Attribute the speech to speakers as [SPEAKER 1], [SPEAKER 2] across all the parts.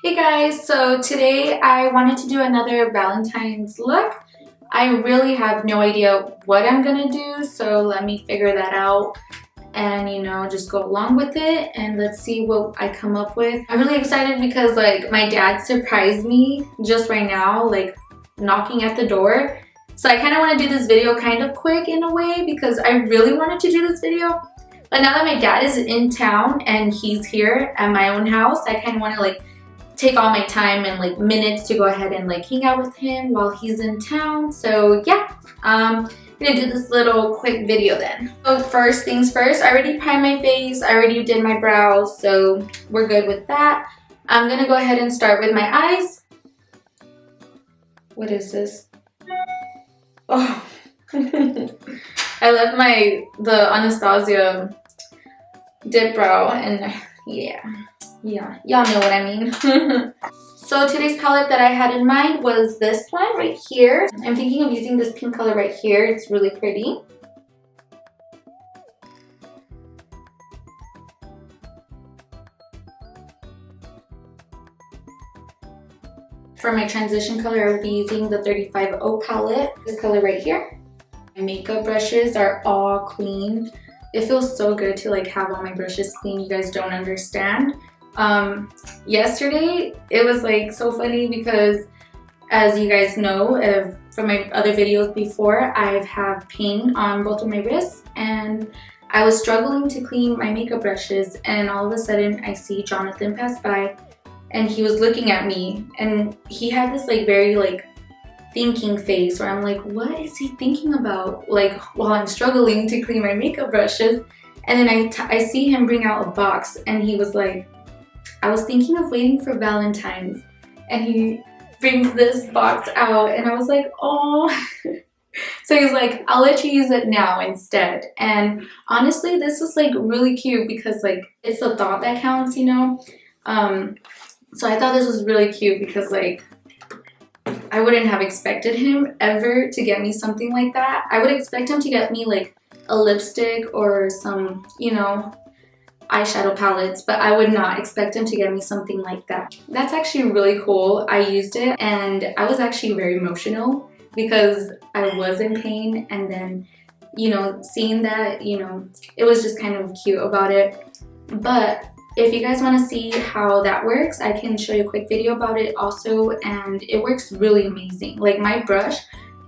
[SPEAKER 1] Hey guys, so today I wanted to do another Valentine's look. I really have no idea what I'm gonna do, so let me figure that out and just go along with it and let's see what I come up with. I'm really excited because my dad surprised me just right now, knocking at the door. So I kind of want to do this video kind of quick in a way because I really wanted to do this video. But now that my dad is in town and he's here at my own house, I kind of want to take all my time and minutes to go ahead and hang out with him while he's in town. So yeah, I'm gonna do this little quick video then. So first things first, I already primed my face, I already did my brows, so we're good with that. I'm gonna go ahead and start with my eyes. What is this? Oh, I left the Anastasia dip brow and yeah, y'all know what I mean. So today's palette that I had in mind was this one right here. I'm thinking of using this pink color right here. It's really pretty. For my transition color, I will be using the 35O palette, this color right here. My makeup brushes are all clean. It feels so good to have all my brushes clean. You guys don't understand. Yesterday it was so funny because, as you guys know from my other videos before, I have pain on both of my wrists and I was struggling to clean my makeup brushes, and all of a sudden I see Jonathan pass by and he was looking at me and he had this very thinking face where I'm like, what is he thinking about while I'm struggling to clean my makeup brushes. And then I see him bring out a box and he was like, I was thinking of waiting for Valentines, and he brings this box out and I was like, oh. So he's like, I'll let you use it now instead. And honestly, this was really cute because it's the thought that counts, so I thought this was really cute because I wouldn't have expected him ever to get me something like that. I would expect him to get me a lipstick or some, eyeshadow palettes, but I would not expect him to get me something like that. That's actually really cool. I used it and I was actually very emotional because I was in pain, and then seeing that, it was just kind of cute about it. But if you guys want to see how that works, I can show you a quick video about it also, and it works really amazing. My brush,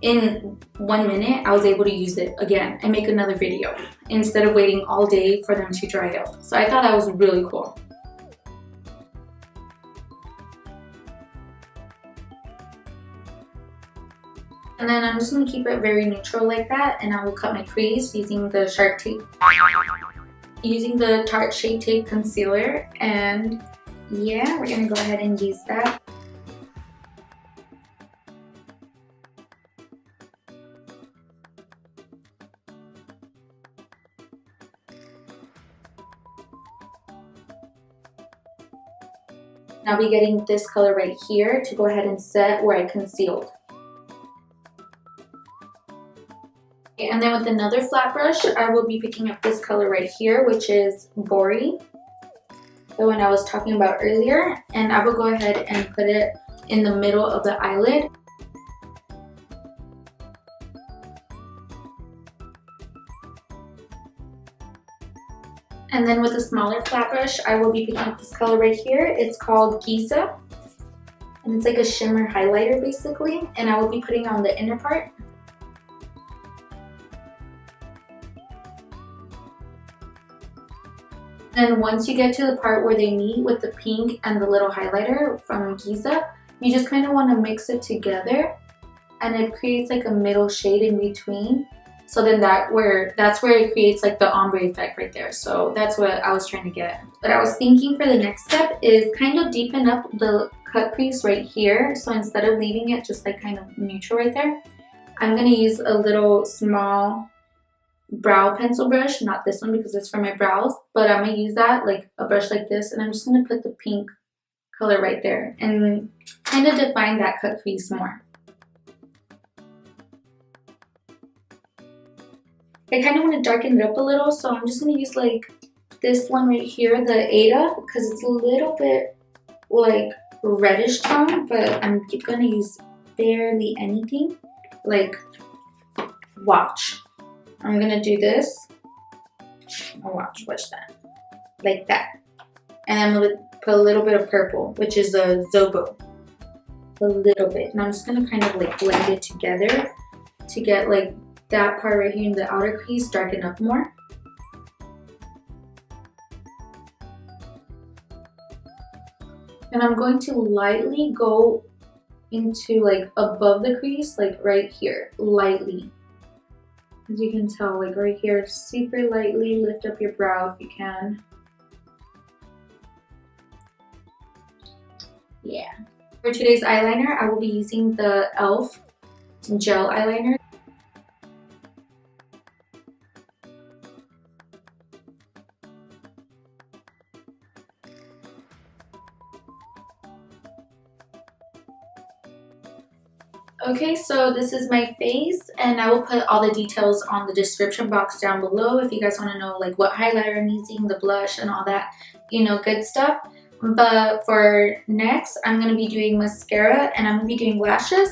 [SPEAKER 1] in 1 minute, I was able to use it again and make another video instead of waiting all day for them to dry out. So I thought that was really cool. And then I'm just going to keep it very neutral like that, and I will cut my crease using the Shark Tape. Using the Tarte Shape Tape Concealer, and yeah, we're going to go ahead and use that. I'll be getting this color right here to go ahead and set where I concealed. And then with another flat brush, I will be picking up this color right here, which is Bori, the one I was talking about earlier, and I will go ahead and put it in the middle of the eyelid. And then with a smaller flat brush, I will be picking up this color right here. It's called Giza, and it's a shimmer highlighter basically, and I will be putting on the inner part. And once you get to the part where they meet with the pink and the little highlighter from Giza, you just kind of want to mix it together, and it creates a middle shade in between. So then that's where it creates the ombre effect right there. So that's what I was trying to get. But I was thinking for the next step is kind of deepen up the cut crease right here. So instead of leaving it just kind of neutral right there, I'm going to use a little small brow pencil brush, not this one because it's for my brows, but I'm going to use that a brush like this, and I'm just going to put the pink color right there and kind of define that cut crease more. I kind of want to darken it up a little, so I'm just going to use this one right here, the Ada, because it's a little bit reddish tone, but I'm gonna use barely anything. Like, watch. I'm gonna do this. Oh, watch, that? Like that. And I'm gonna put a little bit of purple, which is a Zobo. A little bit. And I'm just gonna kind of like blend it together to get like that part right here in the outer crease darken up more. And I'm going to lightly go into like above the crease, like right here, lightly. As you can tell, like right here, super lightly lift up your brow if you can. Yeah. For today's eyeliner, I will be using the e.l.f. gel eyeliner. Okay, so this is my face, and I will put all the details on the description box down below if you guys want to know like what highlighter I'm using, the blush, and all that, you know, good stuff. But for next, I'm going to be doing mascara, and I'm going to be doing lashes.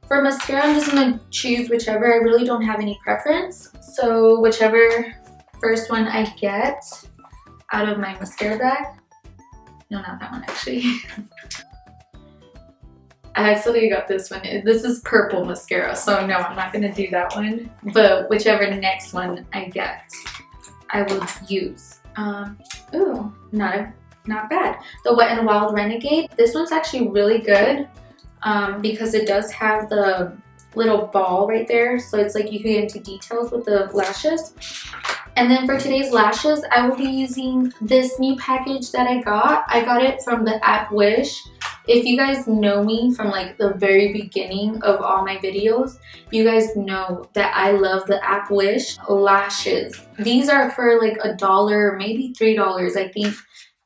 [SPEAKER 1] For mascara, I'm just going to choose whichever. I really don't have any preference, so whichever first one I get out of my mascara bag. No, not that one actually. I actually got this one. This is purple mascara, so no, I'm not gonna do that one. But whichever next one I get, I will use. Ooh, not bad. The Wet n Wild Renegade. This one's actually really good because it does have the little ball right there, so it's like you can get into details with the lashes. And then for today's lashes, I will be using this new package that I got. I got it from the app Wish. If you guys know me from like the very beginning of all my videos, you guys know that I love the app Wish lashes. These are for like $1, maybe $3, I think.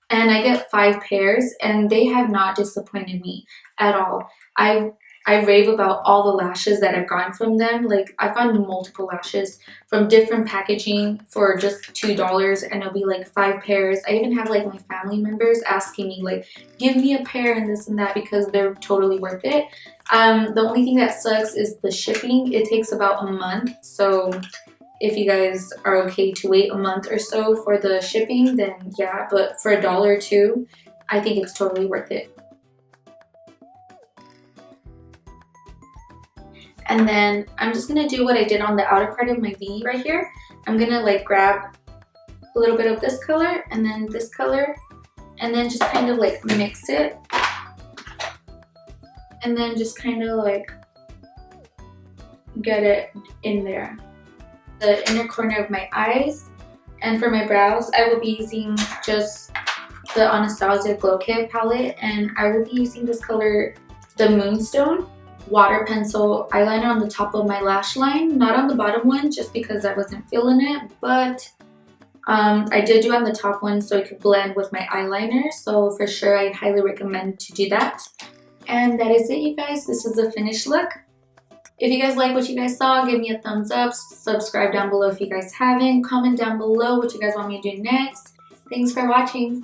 [SPEAKER 1] And I get 5 pairs, and they have not disappointed me at all. I rave about all the lashes that I've gotten from them. Like, I've gotten multiple lashes from different packaging for just $2, and it'll be like 5 pairs. I even have like my family members asking me like, give me a pair and this and that, because they're totally worth it. The only thing that sucks is the shipping. It takes about a month, so if you guys are okay to wait a month or so for the shipping, then yeah, but for $1 or $2, I think it's totally worth it. And then I'm just gonna do what I did on the outer part of my V right here. I'm gonna like grab a little bit of this color and then this color, and then just kind of like mix it. And then just kind of like get it in there. The inner corner of my eyes. And for my brows, I will be using just the Anastasia Glow Kit palette, and I will be using this color, the Moonstone water pencil eyeliner on the top of my lash line, not on the bottom one just because I wasn't feeling it, but I did do on the top one so it could blend with my eyeliner, so for sure I highly recommend to do that. And that is it, you guys. This is the finished look. If you guys like what you guys saw, give me a thumbs up, subscribe down below if you guys haven't, comment down below what you guys want me to do next. Thanks for watching.